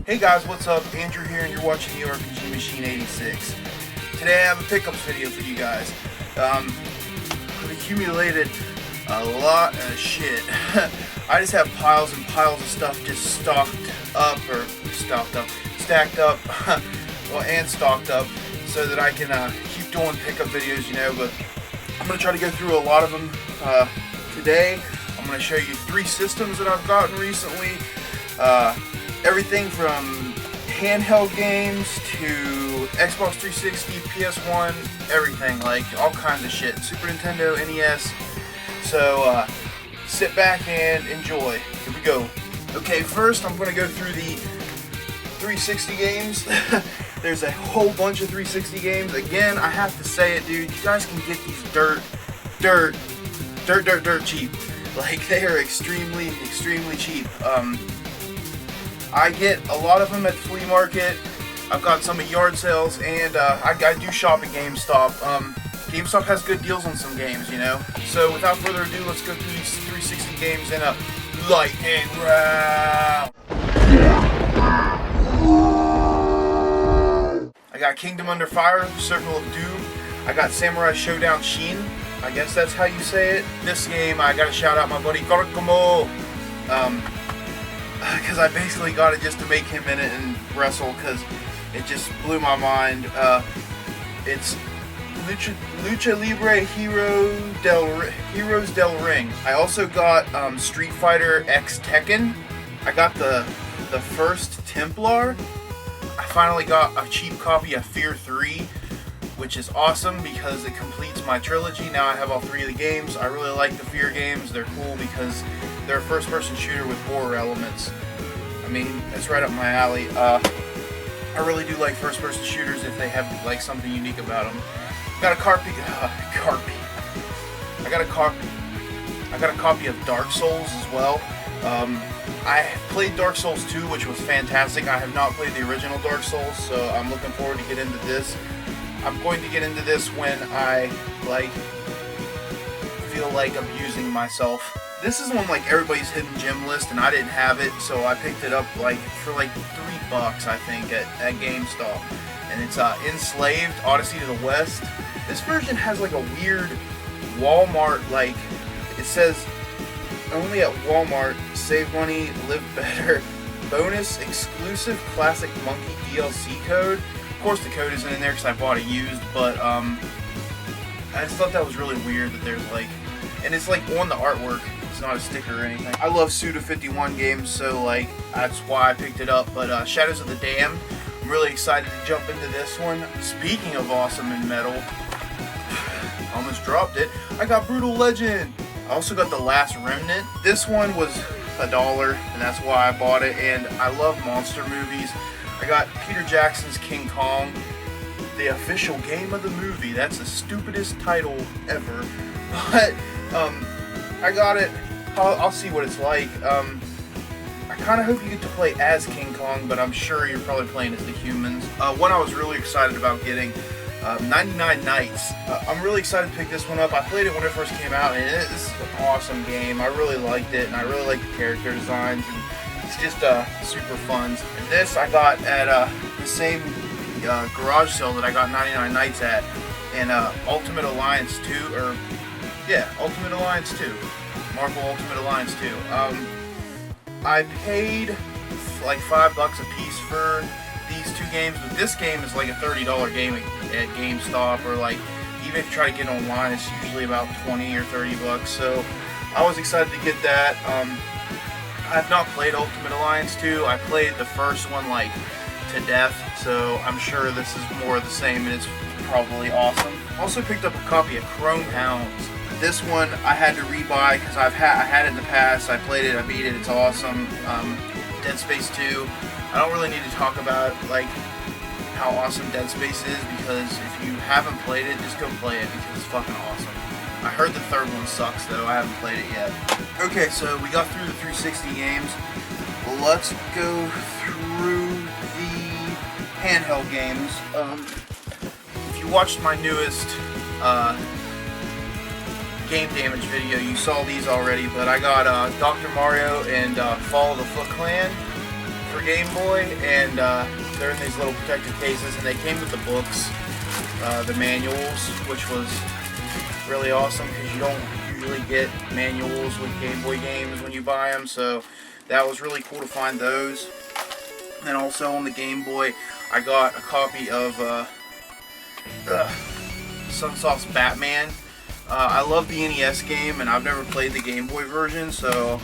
Hey guys, what's up? Andrew here, and you're watching the RPG Machine 86. Today I have a pickups video for you guys. I've accumulated a lot of shit. I just have piles and piles of stuff just stacked up, well, and stocked up, so that I can keep doing pickup videos, you know. But I'm gonna try to go through a lot of them today. I'm gonna show you 3 systems that I've gotten recently. Everything from handheld games to Xbox 360, PS1, everything, like all kinds of shit. Super Nintendo, NES. So sit back and enjoy. Here we go. Okay, first I'm going to go through the 360 games. There's a whole bunch of 360 games. Again, I have to say it, dude. You guys can get these dirt cheap. Like, they are extremely cheap. I get a lot of them at the flea market. I've got some at yard sales, and I do shop at GameStop. GameStop has good deals on some games, you know. So without further ado, let's go through these 360 games in a lightning round. I got Kingdom Under Fire, Circle of Doom. I got Samurai Showdown Shin. I guess that's how you say it. This game, I gotta shout out my buddy Gorkomo. Because I basically got it just to make him in it and wrestle, because it just blew my mind. It's Lucha Libre Heroes del Ring. I also got Street Fighter X Tekken. I got the first Templar. I finally got a cheap copy of Fear 3, which is awesome because it completes my trilogy. Now I have all 3 of the games. I really like the Fear games. They're cool because they're a first-person shooter with horror elements. I mean, that's right up my alley. I really do like first-person shooters if they have like something unique about them. Got a copy of Dark Souls as well. I played Dark Souls 2, which was fantastic. I have not played the original Dark Souls, so I'm looking forward to get into this. I'm going to get into this when I feel like abusing myself. This is on like everybody's hidden gem list, and I didn't have it, so I picked it up like for like $3, I think, at GameStop. And it's Enslaved: Odyssey to the West. This version has like a weird Walmart, like it says only at Walmart, save money, live better, bonus exclusive classic monkey DLC code. Of course the code isn't in there because I bought it used, but I just thought that was really weird that there's like, and it's like on the artwork. It's not a sticker or anything. I love Suda51 games, so like that's why I picked it up. But Shadows of the Damned, I'm really excited to jump into this one. Speaking of awesome in metal, almost dropped it. I got Brutal Legend. I also got The Last Remnant. This one was $1, and that's why I bought it. And I love monster movies. I got Peter Jackson's King Kong, the official game of the movie. That's the stupidest title ever, but I got it. I'll see what it's like. I kind of hope you get to play as King Kong, but I'm sure you're probably playing as the humans. One I was really excited about getting, 99 Nights. I'm really excited to pick this one up. I played it when it first came out, and it's an awesome game. I really liked it, and I really like the character designs, and it's just super fun. And this I got at the same garage sale that I got 99 Nights at, and Ultimate Alliance 2, Ultimate Alliance 2. Marvel Ultimate Alliance 2. I paid like $5 a piece for these 2 games, but this game is like a $30 game at GameStop, or like even if you try to get online, it's usually about 20 or 30 bucks. So I was excited to get that. I have not played Ultimate Alliance 2. I played the first one like to death, so I'm sure this is more of the same, and it's probably awesome. Also picked up a copy of Chrome Hounds. This one I had to rebuy because I had it in the past. I played it, I beat it, it's awesome. Dead Space 2. I don't really need to talk about like how awesome Dead Space is, because if you haven't played it, just go play it because it's fucking awesome. I heard the third one sucks though. I haven't played it yet. Okay, so we got through the 360 games. Let's go through the handheld games. If you watched my newest Game Damage video, you saw these already, but I got Dr. Mario and Fall of the Foot Clan for Game Boy, and they're in these little protected cases, and they came with the books, the manuals, which was really awesome because you don't usually get manuals with Game Boy games when you buy them, so that was really cool to find those. And also on the Game Boy, I got a copy of Sunsoft's Batman. I love the NES game, and I've never played the Game Boy version, so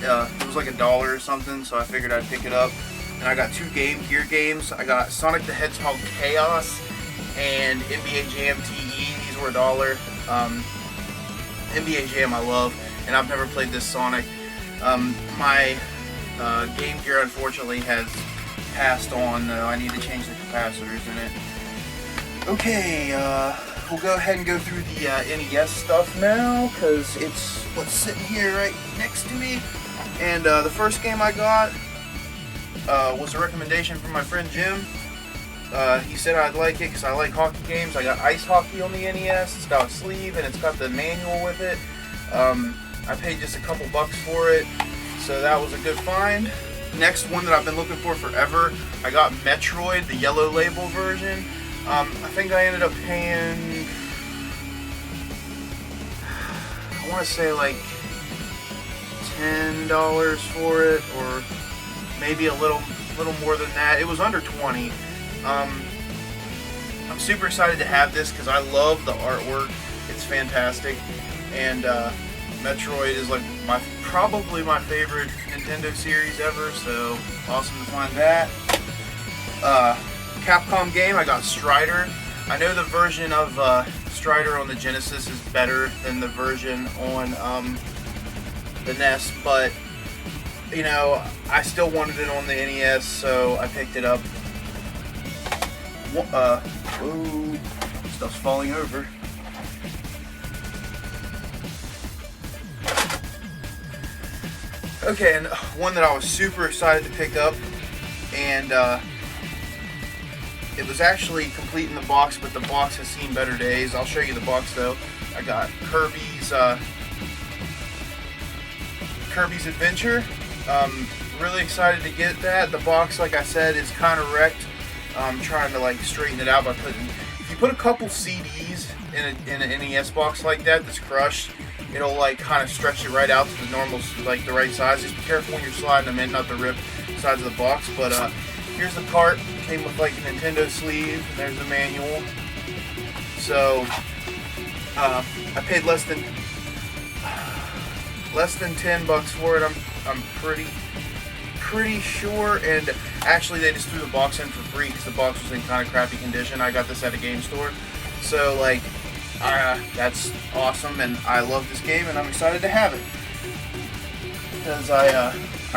it was like $1 or something, so I figured I'd pick it up. And I got 2 Game Gear games. I got Sonic the Hedgehog Chaos and NBA Jam TE. These were $1. NBA Jam I love, and I've never played this Sonic. My Game Gear unfortunately has passed on, though. I need to change the capacitors in it. Okay, we'll go ahead and go through the NES stuff now, because it's what's sitting here right next to me. And the first game I got was a recommendation from my friend Jim. He said I'd like it because I like hockey games. I got Ice Hockey on the NES. It's got a sleeve and it's got the manual with it. I paid just a couple bucks for it, so that was a good find. Next one that I've been looking for forever, I got Metroid, the yellow label version. I think I ended up paying, I want to say like $10 for it, or maybe a little more than that. It was under 20. I'm super excited to have this because I love the artwork. It's fantastic, and Metroid is like probably my favorite Nintendo series ever, so awesome to find that. Capcom game, I got Strider. I know the version of Strider on the Genesis is better than the version on the NES, but you know, I still wanted it on the NES, so I picked it up. Whoa, stuff's falling over. Okay, and one that I was super excited to pick up, and it was actually complete in the box, but the box has seen better days. I'll show you the box though. I got Kirby's Adventure. Really excited to get that. The box, like I said, is kind of wrecked. I'm trying to like straighten it out by putting, if you put a couple CDs in an NES box like that that's crushed, it'll like kind of stretch it right out to the normal, like the right size. Just be careful when you're sliding them in, not to rip the sides of the box. But here's the cart. Came with like a Nintendo sleeve. And there's the manual. So I paid less than $10 for it. I'm pretty sure, and actually they just threw the box in for free because the box was in kind of crappy condition. I got this at a game store, so like that's awesome, and I love this game, and I'm excited to have it because I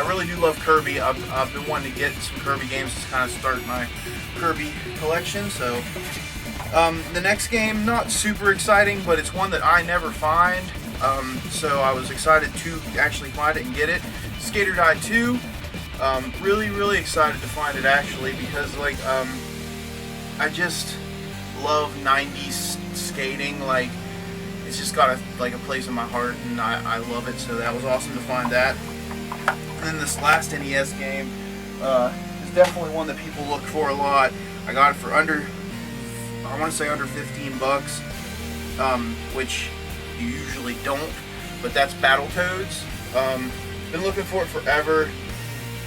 really do love Kirby. I've been wanting to get some Kirby games to kind of start my Kirby collection. So the next game, not super exciting, but it's one that I never find, so I was excited to actually find it and get it. Skater Die 2. Really excited to find it actually, because like I just love 90s skating. Like it's just got a place in my heart, and I love it, so that was awesome to find that. And then this last NES game is definitely one that people look for a lot. I got it for under 15 bucks, which you usually don't, but that's Battletoads. Been looking for it forever.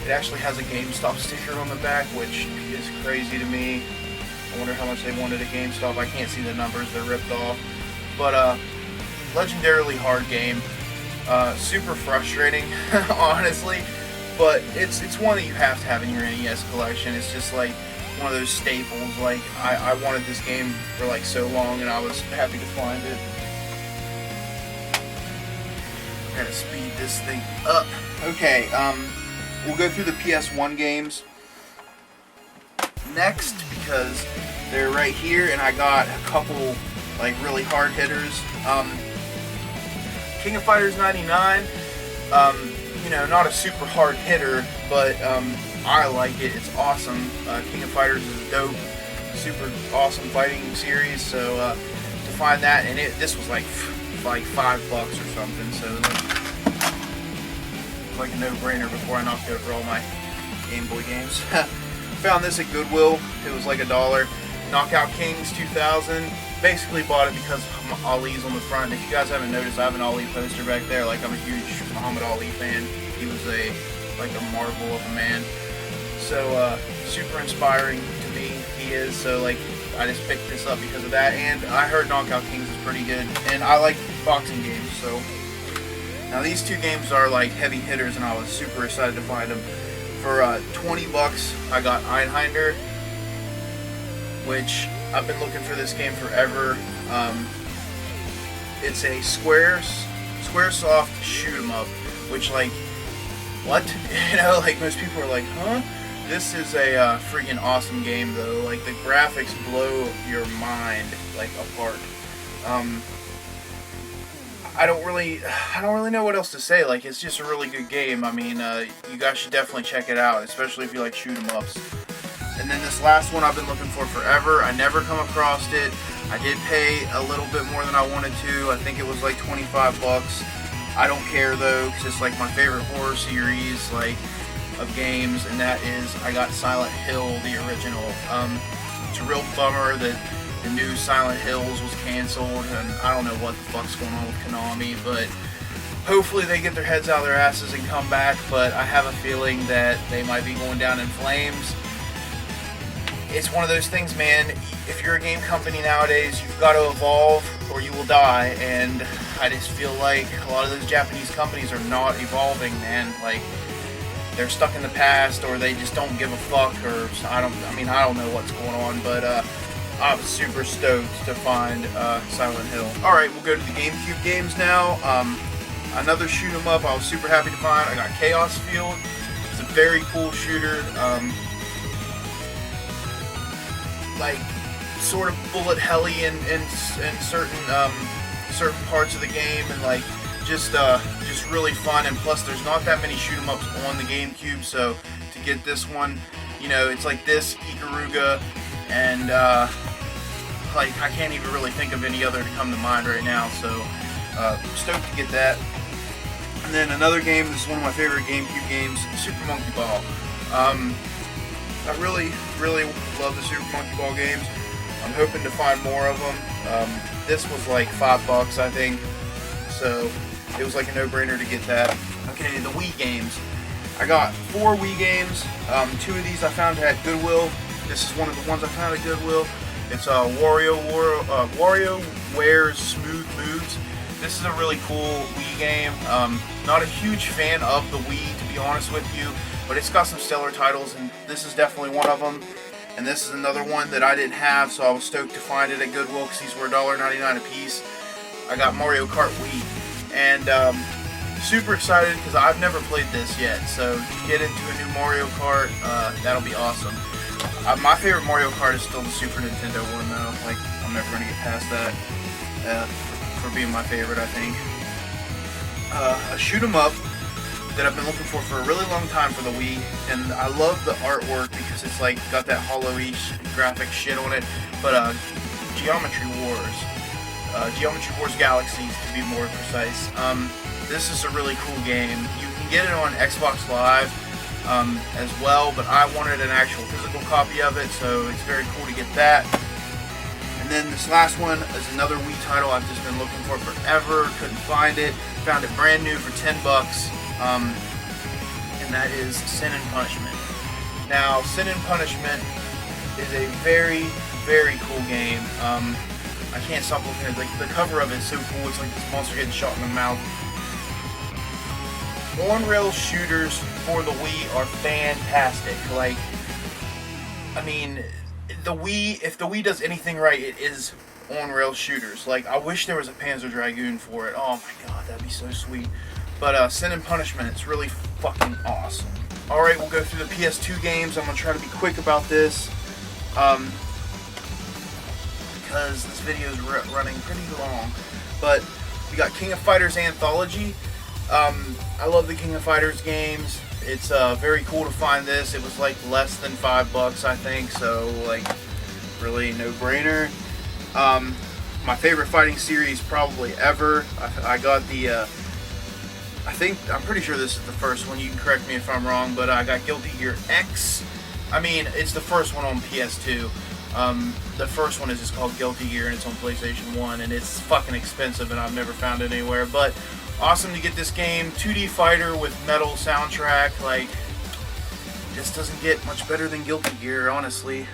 It actually has a GameStop sticker on the back, which is crazy to me. I wonder how much they wanted at GameStop. I can't see the numbers, they're ripped off. But legendarily hard game. Super frustrating, honestly. But it's one that you have to have in your NES collection. It's just like one of those staples. Like I wanted this game for like so long, and I was happy to find it. I gotta speed this thing up. Okay, we'll go through the PS1 games next because they're right here, and I got a couple like really hard hitters. King of Fighters 99, you know, not a super hard hitter, but I like it. It's awesome. King of Fighters is a dope, super awesome fighting series. So to find that, and this was like $5 or something, so like a no-brainer before I knocked over all my Game Boy games. Found this at Goodwill. It was like $1. Knockout Kings 2000. Basically bought it because Ali's on the front. If you guys haven't noticed, I have an Ali poster back there. Like, I'm a huge Muhammad Ali fan. He was a marvel of a man. So super inspiring to me. He is. So like, I just picked this up because of that. And I heard Knockout Kings is pretty good. And I like boxing games. So now these two games are like heavy hitters, and I was super excited to find them. For $20, I got Einhander, which I've been looking for this game forever. It's a Squaresoft shoot 'em up, which, like, what? You know, like, most people are like, huh? This is a freaking awesome game, though. Like, the graphics blow your mind, like, apart. I don't really know what else to say. Like, it's just a really good game. I mean, you guys should definitely check it out, especially if you like shoot 'em ups. And then this last one I've been looking for forever. I never come across it. I did pay a little bit more than I wanted to. I think it was like $25. I don't care though, because it's like my favorite horror series, like, of games, and that is, I got Silent Hill, the original. It's a real bummer that the new Silent Hills was canceled, and I don't know what the fuck's going on with Konami, but hopefully they get their heads out of their asses and come back. But I have a feeling that they might be going down in flames. It's one of those things, man. If you're a game company nowadays, you've got to evolve or you will die, and I just feel like a lot of those Japanese companies are not evolving, man. Like, they're stuck in the past, or they just don't give a fuck, or I don't know what's going on, but I'm super stoked to find Silent Hill. Alright, we'll go to the GameCube games now. Another shoot 'em up I was super happy to find. I got Chaos Field. It's a very cool shooter. Like, sort of bullet helly in certain parts of the game, and like just really fun. And plus, there's not that many shoot 'em ups on the GameCube, so to get this one, you know, it's like this, Ikaruga, and like, I can't even really think of any other to come to mind right now. So stoked to get that. And then another game, this is one of my favorite GameCube games, Super Monkey Ball. I really love the Super Monkey Ball games. I'm hoping to find more of them. This was like $5, I think, so it was like a no-brainer to get that. Okay, the Wii games. I got 4 Wii games. 2 of these I found at Goodwill. This is one of the ones I found at Goodwill. It's WarioWare's Smooth Moves. This is a really cool Wii game. Not a huge fan of the Wii, to be honest with you, but it's got some stellar titles, and this is definitely one of them. And this is another one that I didn't have, so I was stoked to find it at Goodwill because these were $1.99 a piece. I got Mario Kart Wii, and super excited because I've never played this yet. So to get into a new Mario Kart, that'll be awesome. My favorite Mario Kart is still the Super Nintendo one, though. Like, I'm never gonna get past that for being my favorite, I think. A shoot 'em up that I've been looking for a really long time for the Wii, and I love the artwork because it's like got that hollow-y graphic shit on it. But Geometry Wars Galaxies, to be more precise. This is a really cool game. You can get it on Xbox Live as well, but I wanted an actual physical copy of it, so it's very cool to get that. And then this last one is another Wii title I've just been looking for forever. Couldn't find it. Found it brand new for $10. And that is Sin and Punishment. Now, Sin and Punishment is a very, very cool game. I can't stop looking at it. Like, the cover of it is so cool. It's like this monster getting shot in the mouth. On-rail shooters for the Wii are fantastic. Like, I mean, the Wii, if the Wii does anything right, it is on-rail shooters. Like, I wish there was a Panzer Dragoon for it. Oh my god, that'd be so sweet. But Sin and Punishment, it's really fucking awesome. Alright, we'll go through the PS2 games. I'm going to try to be quick about this. Because this video is running pretty long. But we got King of Fighters Anthology. I love the King of Fighters games. It's very cool to find this. It was like less than $5, I think. So, like, really no-brainer. My favorite fighting series probably ever. I got the I'm pretty sure this is the first one. You can correct me if I'm wrong, but I got Guilty Gear X. I mean, it's the first one on PS2. The first one is just called Guilty Gear, and it's on PlayStation 1, and it's fucking expensive, and I've never found it anywhere. But awesome to get this game. 2D fighter with metal soundtrack. Like, this doesn't get much better than Guilty Gear, honestly.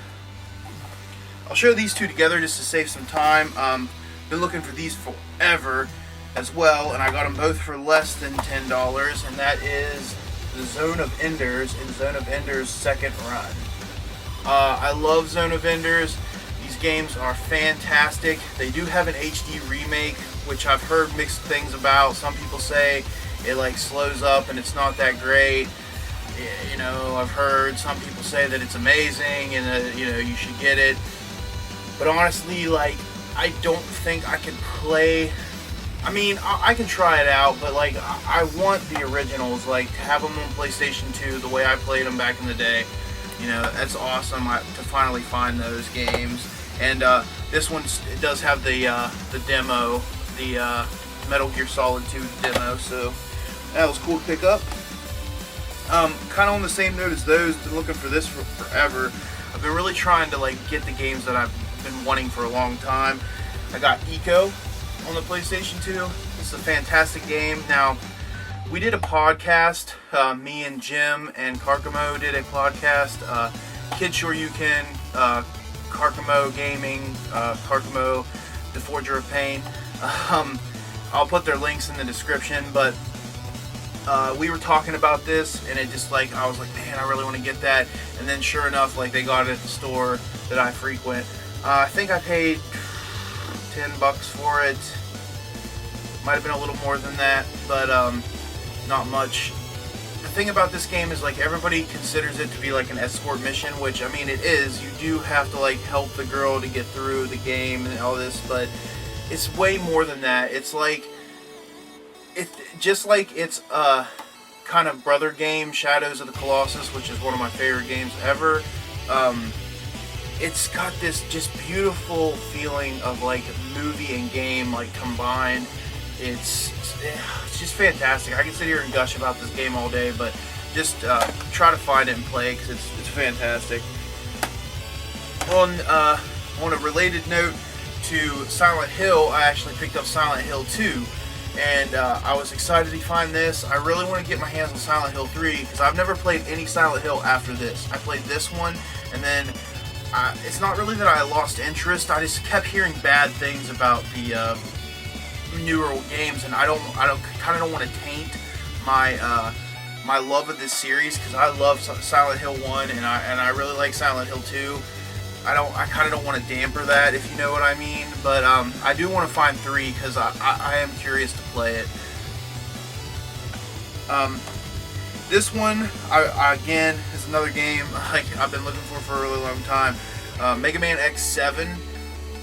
I'll show these two together just to save some time. Been looking for these forever as well, and I got them both for less than $10, and that is the Zone of Enders and Zone of Enders Second Run. I love Zone of Enders. These games are fantastic. They do have an HD remake, which I've heard mixed things about. Some people say it like slows up and it's not that great. You know, I've heard some people say that it's amazing and that, you know, you should get it. But honestly, like, I don't think I could play. I mean, I can try it out, but like, I want the originals, like, to have them on PlayStation 2 the way I played them back in the day. You know, that's awesome to finally find those games. And this one does have the demo, the Metal Gear Solid 2 demo, so that was cool to pick up. Kind of on the same note as those, been looking for this for forever. I've been really trying to like get the games that I've been wanting for a long time. I got Ico on the PlayStation 2. It's a fantastic game. Now, we did a podcast, me and Jim and Carcamo did a podcast, Kid Sure You Can, Carcamo Gaming, Carcamo, The Forger of Pain. I'll put their links in the description, but we were talking about this, and it just like, I was like, man, I really want to get that. And then sure enough, like, they got it at the store that I frequent. I think I paid $10 for it. Might have been a little more than that, but not much. The thing about this game is like everybody considers it to be like an escort mission, which I mean it is. You do have to like help the girl to get through the game and all this, but it's way more than that. It's like it's a kind of brother game, Shadows of the Colossus, which is one of my favorite games ever. It's got this just beautiful feeling of like movie and game like combined. It's just fantastic. I can sit here and gush about this game all day, but just try to find it and play because it's fantastic. On a related note to Silent Hill, I actually picked up Silent Hill 2, and I was excited to find this. I really want to get my hands on Silent Hill 3 because I've never played any Silent Hill after this. I played this one, and then it's not really that I lost interest. I just kept hearing bad things about the newer games, and I kind of don't want to taint my my love of this series because I love Silent Hill 1 and I really like Silent Hill 2. I kind of don't want to damper that, if you know what I mean, but I do want to find 3 because I am curious to play it. This one again is another game like I've been looking for a really long time. Mega Man X7.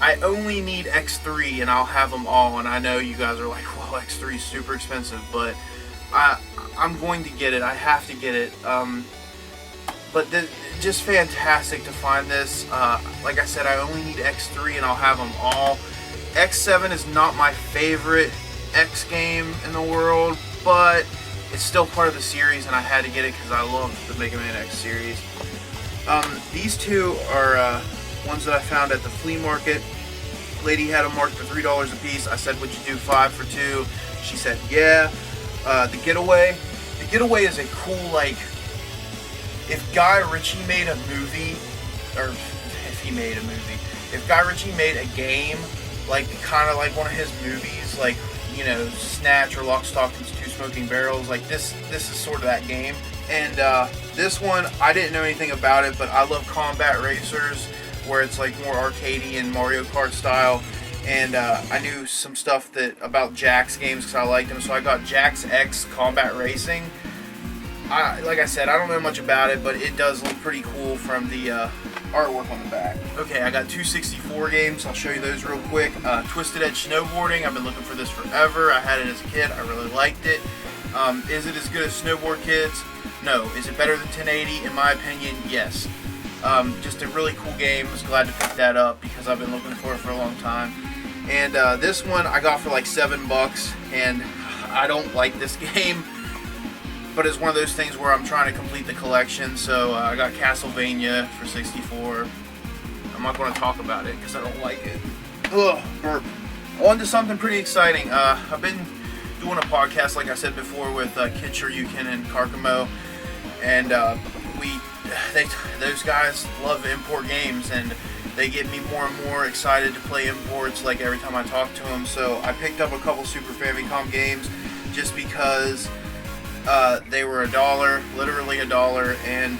I only need X3 and I'll have them all, and I know you guys are like, well, X3 is super expensive, but I'm going to get it. I have to get it. But just fantastic to find this. Like I said, I only need X3 and I'll have them all. X7 is not my favorite X game in the world, but it's still part of the series and I had to get it because I love the Mega Man X series. These two are ones that I found at the flea market. Lady had them marked for $3 a piece. I said, would you do 5 for 2? She said, yeah. The Getaway is a cool, like, if Guy Ritchie made a movie, or if he made a movie, if Guy Ritchie made a game, like, kind of like one of his movies, like, you know, Snatch or Lock, Stock, and Two Smoking Barrels, like, this is sort of that game. And this one, I didn't know anything about it, but I love Combat Racers, where it's like more arcadey and Mario Kart style. And I knew some stuff about Jack's games because I liked them, so I got Jack's X Combat Racing. Like I said, I don't know much about it, but it does look pretty cool from the artwork on the back. Okay, I got 264 games. I'll show you those real quick. Twisted Edge Snowboarding. I've been looking for this forever. I had it as a kid. I really liked it. Is it as good as Snowboard Kids? No. Is it better than 1080? In my opinion, yes. Just a really cool game. I was glad to pick that up because I've been looking for it for a long time. And this one I got for like $7, and I don't like this game, but it's one of those things where I'm trying to complete the collection. So I got Castlevania for 64. I'm not going to talk about it because I don't like it. Ugh, burp. On to something pretty exciting. I've been doing a podcast, like I said before, with Kid Shoryuken and Karkamo, and those guys love import games, and they get me more and more excited to play imports like every time I talk to them. So I picked up a couple Super Famicom games just because they were $1, literally $1, and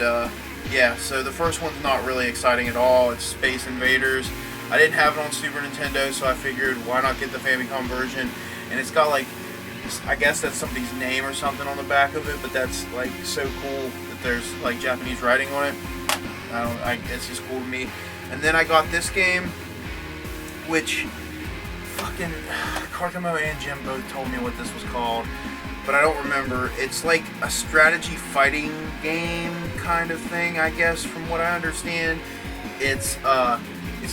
yeah, so the first one's not really exciting at all. It's Space Invaders. I didn't have it on Super Nintendo, so I figured why not get the Famicom version, and it's got like, I guess that's somebody's name or something on the back of it, but that's like so cool that there's like Japanese writing on it. It's just cool to me. And then I got this game, which fucking Karkamo and Jim both told me what this was called, but I don't remember. It's like a strategy fighting game kind of thing, I guess, from what I understand. It's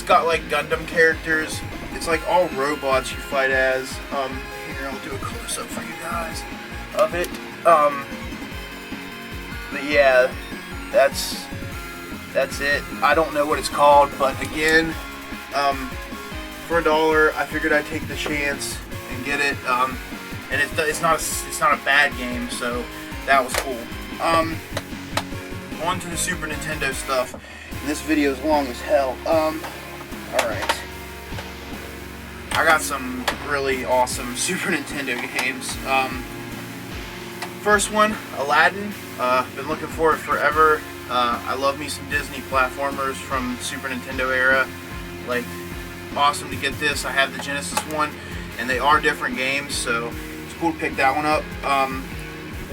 got like Gundam characters. It's like all robots you fight as. Here, I'll do a close-up for you guys of it. But yeah, that's it. I don't know what it's called, but again, for $1, I figured I'd take the chance and get it. And it's not a bad game, so that was cool. On to the Super Nintendo stuff. And this video is long as hell. Alright. I got some really awesome Super Nintendo games. First one, Aladdin. Been looking for it forever. I love me some Disney platformers from Super Nintendo era. Like, awesome to get this. I have the Genesis one, and they are different games, so it's cool to pick that one up.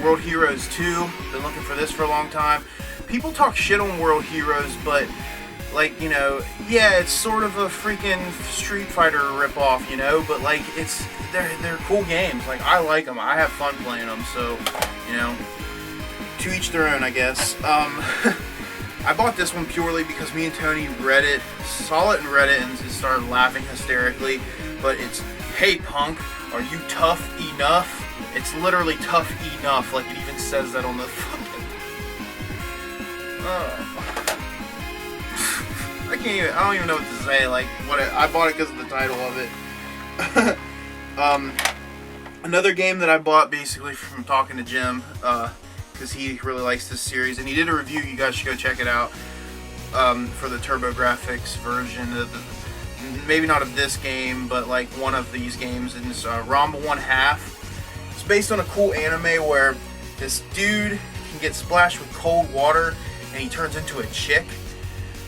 World Heroes 2. Been looking for this for a long time. People talk shit on World Heroes, but like, you know, yeah, it's sort of a freaking Street Fighter ripoff, you know, but like, they're cool games. Like, I like them. I have fun playing them, so, you know, to each their own, I guess. I bought this one purely because me and Tony read it, saw it in Reddit, and just started laughing hysterically. But it's, hey punk, are you tough enough? It's literally tough enough, like it even says that on the fucking... I don't even know what to say. Like, I bought it because of the title of it. Another game that I bought basically from talking to Jim, because he really likes this series, and he did a review. You guys should go check it out, for the TurboGrafx version. Maybe not of this game, but like one of these games. And it's Ranma 1/2. It's based on a cool anime where this dude can get splashed with cold water and he turns into a chick.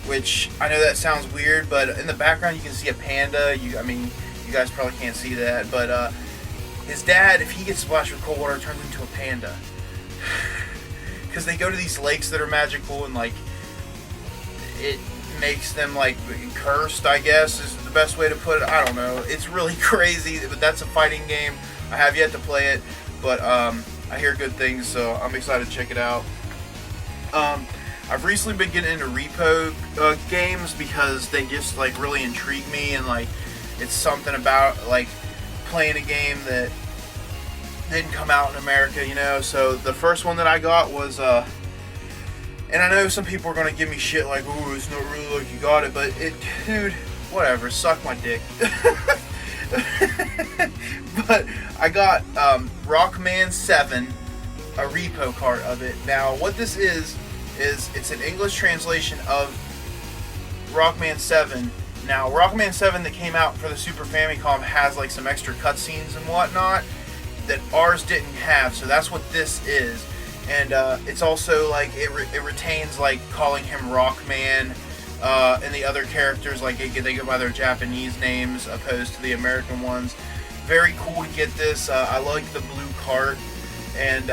Which, I know that sounds weird, but in the background you can see a panda. I mean, you guys probably can't see that, but his dad, if he gets splashed with cold water, turns into a panda. Because they go to these lakes that are magical, and like, it makes them like cursed, I guess, is the best way to put it. I don't know. It's really crazy, but that's a fighting game. I have yet to play it, but I hear good things, so I'm excited to check it out. I've recently been getting into repo games because they just like really intrigue me, and like it's something about like playing a game that didn't come out in America, you know. So the first one that I got was and I know some people are gonna give me shit like, "Ooh, it's not really like you got it," but dude, whatever, suck my dick. But I got Rockman 7, a repo cart of it. Now, what this is it's an English translation of Rockman 7. Now, Rockman 7 that came out for the Super Famicom has like some extra cutscenes and whatnot that ours didn't have, so that's what this is. And it's also like it retains like calling him Rockman, and the other characters like they go by their Japanese names opposed to the American ones. Very cool to get this. I like the blue cart, and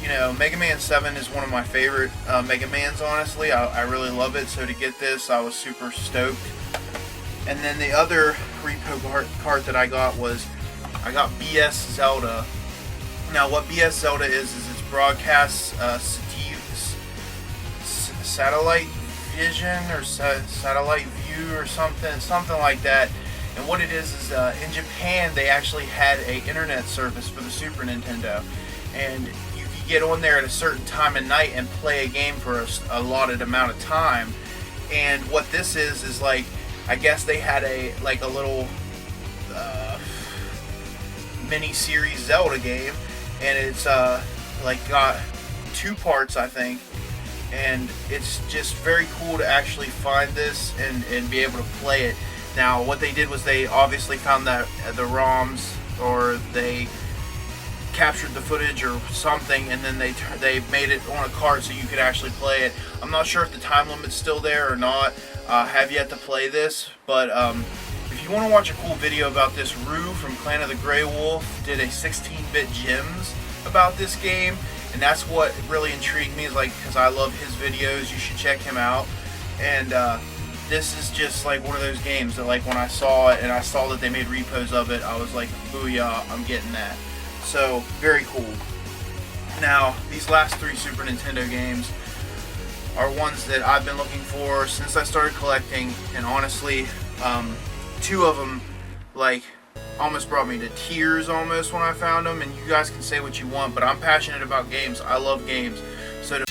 you know, Mega Man 7 is one of my favorite Mega Mans, honestly. I really love it, so to get this, I was super stoked. And then the other repo cart that I got was, I got BS Zelda. Now, what BS Zelda is it's broadcast satellite vision or satellite view or something like that. And what it is in Japan they actually had a internet service for the Super Nintendo, and you could get on there at a certain time of night and play a game for a allotted amount of time. And what this is like, I guess they had a little mini series Zelda game, and it's like got 2 parts, I think. And it's just very cool to actually find this and be able to play it. Now, what they did was they obviously found that the ROMs, or they captured the footage or something, and then they made it on a card so you could actually play it. I'm not sure if the time limit's still there or not. Have yet to play this, but if you want to watch a cool video about this, Rue from Clan of the Grey Wolf did a 16-bit gems about this game, and that's what really intrigued me, is like, because I love his videos. You should check him out. And this is just like one of those games that, like, when I saw it and I saw that they made repos of it, I was like, booyah, I'm getting that. So, very cool. Now, these last 3 Super Nintendo games are ones that I've been looking for since I started collecting, and honestly, 2 of them, like, almost brought me to tears almost when I found them. And you guys can say what you want, but I'm passionate about games. I love games. So to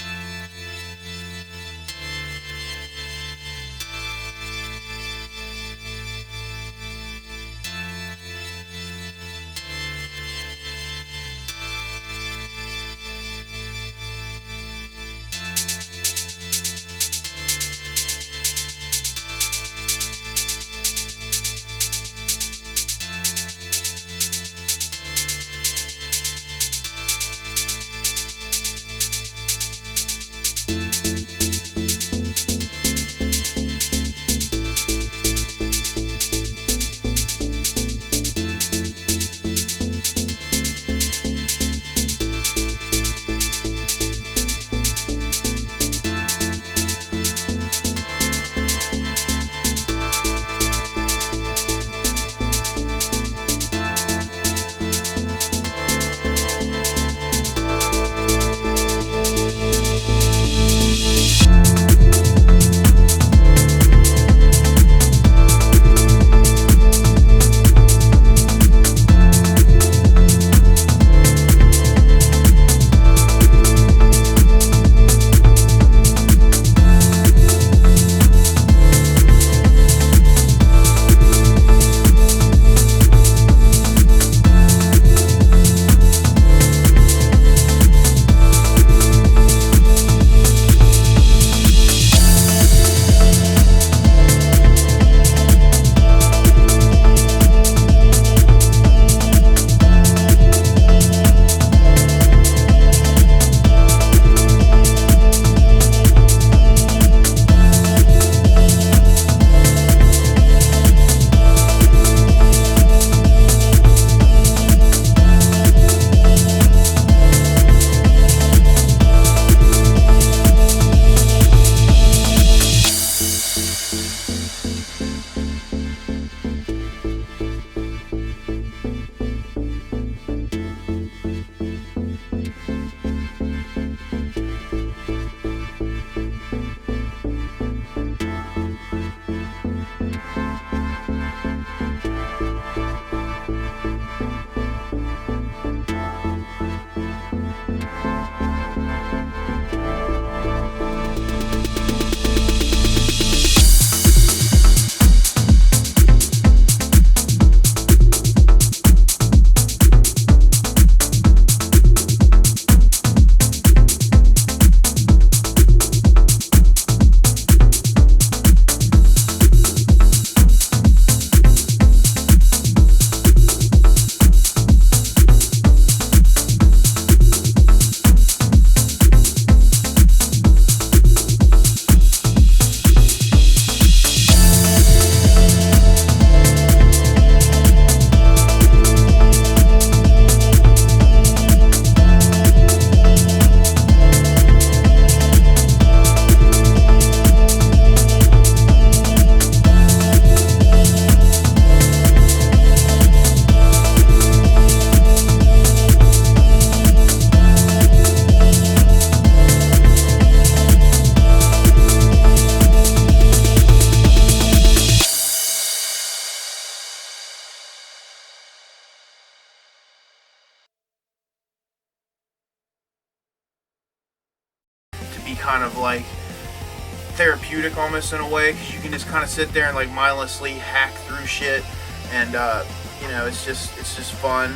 be kind of like therapeutic almost in a way, because you can just kind of sit there and like mindlessly hack through shit, and you know, it's just fun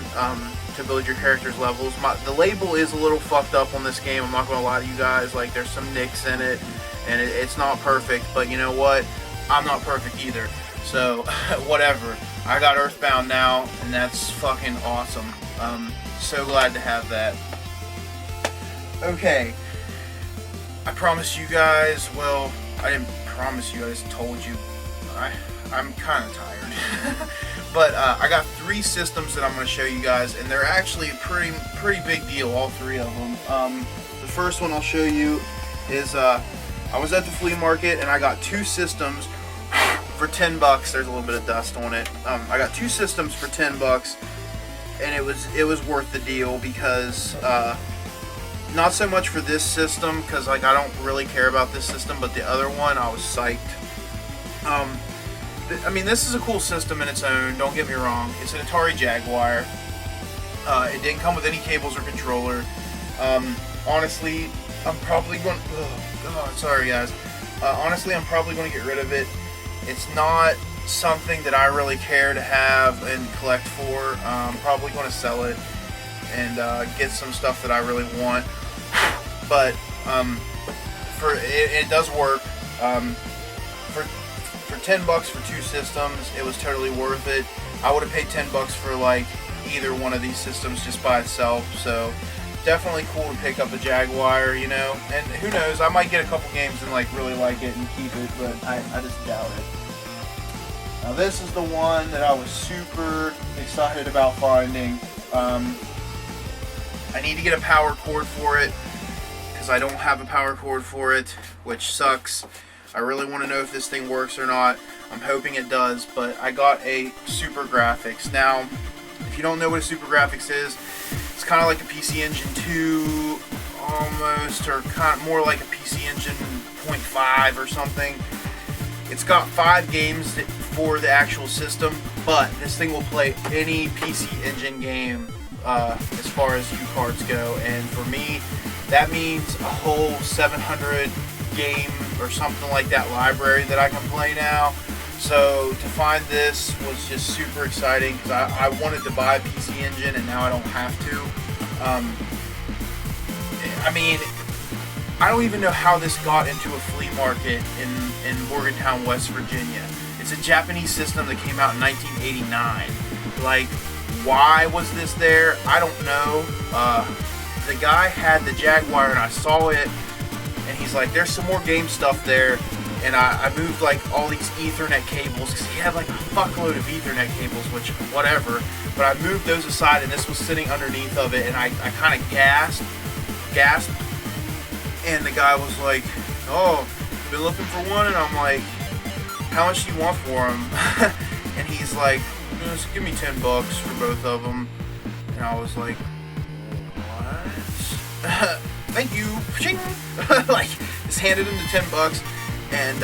to build your character's levels. The label is a little fucked up on this game, I'm not gonna lie to you guys. Like, there's some nicks in it, and it's not perfect, but you know what, I'm not perfect either, so whatever. I got Earthbound now, and that's fucking awesome. So glad to have that. Okay, I promised you guys, well, I didn't promise you, I just told you. I'm kind of tired. But I got 3 systems that I'm going to show you guys, and they're actually a pretty big deal, all 3 of them. The first one I'll show you is, I was at the flea market, and I got 2 systems for 10 bucks. There's a little bit of dust on it. I got 2 systems for 10 bucks, and it was worth the deal, because not so much for this system, because like I don't really care about this system, but the other one I was psyched. I mean, this is a cool system in its own, don't get me wrong. It's an Atari Jaguar. It didn't come with any cables or controller. Honestly, I'm probably going, sorry guys. Honestly, I'm probably going to get rid of it. It's not something that I really care to have and collect for. I'm probably going to sell it and get some stuff that I really want. But it does work. For 10 bucks for 2 systems, it was totally worth it. I would have paid 10 bucks for like either one of these systems just by itself. So definitely cool to pick up a Jaguar, you know. And who knows, I might get a couple games and like really like it and keep it, but I just doubt it. Now this is the one that I was super excited about finding. I need to get a power cord for it, because I don't have a power cord for it, which sucks. I really want to know if this thing works or not. I'm hoping it does, but I got a Super Graphics. Now, if you don't know what a Super Graphics is, it's kind of like a PC Engine 2 almost, or kind of more like a PC Engine 0.5 or something. It's got 5 games for the actual system, but this thing will play any PC Engine game as far as U-cards go, and for me, that means a whole 700 game or something like that library that I can play now. So to find this was just super exciting, because I wanted to buy a PC Engine and now I don't have to. I mean, I don't even know how this got into a flea market in Morgantown, West Virginia. It's a Japanese system that came out in 1989. Like, why was this there? I don't know. The guy had the Jaguar and I saw it, and he's like, there's some more game stuff there, and I moved like all these Ethernet cables, because he had like a fuckload of Ethernet cables, which whatever, but I moved those aside, and this was sitting underneath of it, and I kind of gasped, and the guy was like, oh, been looking for one, and I'm like, how much do you want for them? And he's like, just give me 10 bucks for both of them, and I was like, what? Thank you, like, just handed him the 10 bucks, and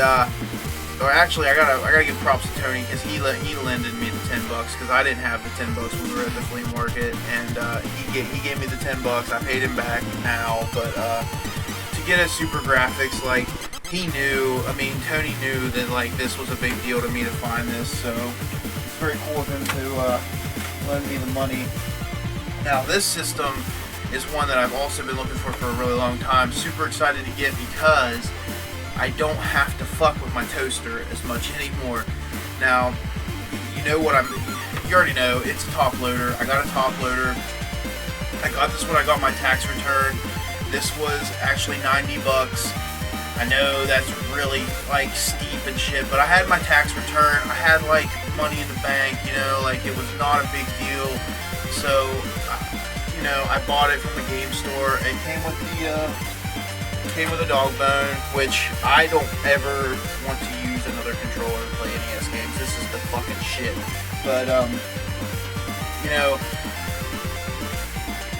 or actually, I gotta give props to Tony, because he lended me the 10 bucks, because I didn't have the 10 bucks when we were at the flea market, and he gave me the 10 bucks. I paid him back now, but to get a Super Graphics, like, he knew. I mean, Tony knew that like this was a big deal to me to find this, so it's very cool of him to lend me the money. Now, this system is one that I've also been looking for a really long time. Super excited to get, because I don't have to fuck with my toaster as much anymore. Now, you know what you already know, it's a top loader. I got a top loader. I got this when I got my tax return. This was actually 90 bucks. I know that's really like steep and shit, but I had my tax return. I had like money in the bank, you know, like it was not a big deal. So, you know, I bought it from the game store. It came with a dog bone, which I don't ever want to use another controller to play NES games. This is the fucking shit. But you know,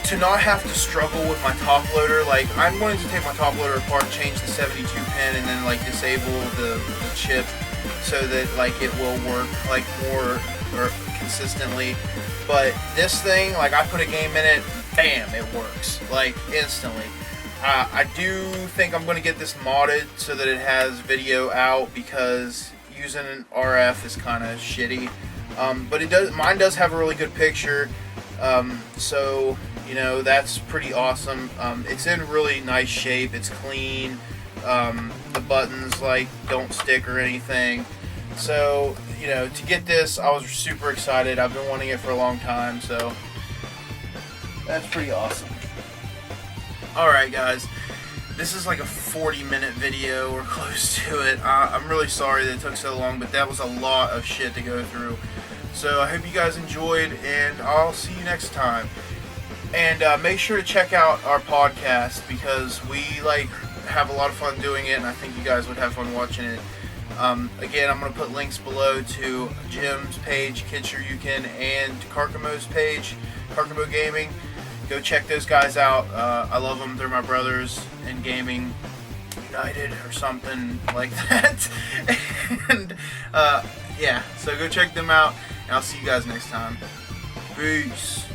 to not have to struggle with my top loader, like I'm going to take my top loader apart, change the 72 pin, and then like disable the chip so that like it will work like more or consistently. But this thing, like I put a game in it, bam, it works like instantly. I do think I'm going to get this modded so that it has video out, because using an RF is kind of shitty. But mine does have a really good picture, so you know, that's pretty awesome. It's in really nice shape. It's clean. The buttons like don't stick or anything. So, you know, to get this, I was super excited. I've been wanting it for a long time, so that's pretty awesome. Alright guys, this is like a 40-minute video or close to it. I'm really sorry that it took so long, but that was a lot of shit to go through. So I hope you guys enjoyed, and I'll see you next time. And make sure to check out our podcast, because we have a lot of fun doing it, and I think you guys would have fun watching it. Again, I'm going to put links below to Jim's page, Kid Shoryuken, and Karkamo's page, Karkamo Gaming. Go check those guys out. I love them. They're my brothers in gaming, united or something like that. And yeah, so go check them out, and I'll see you guys next time. Peace.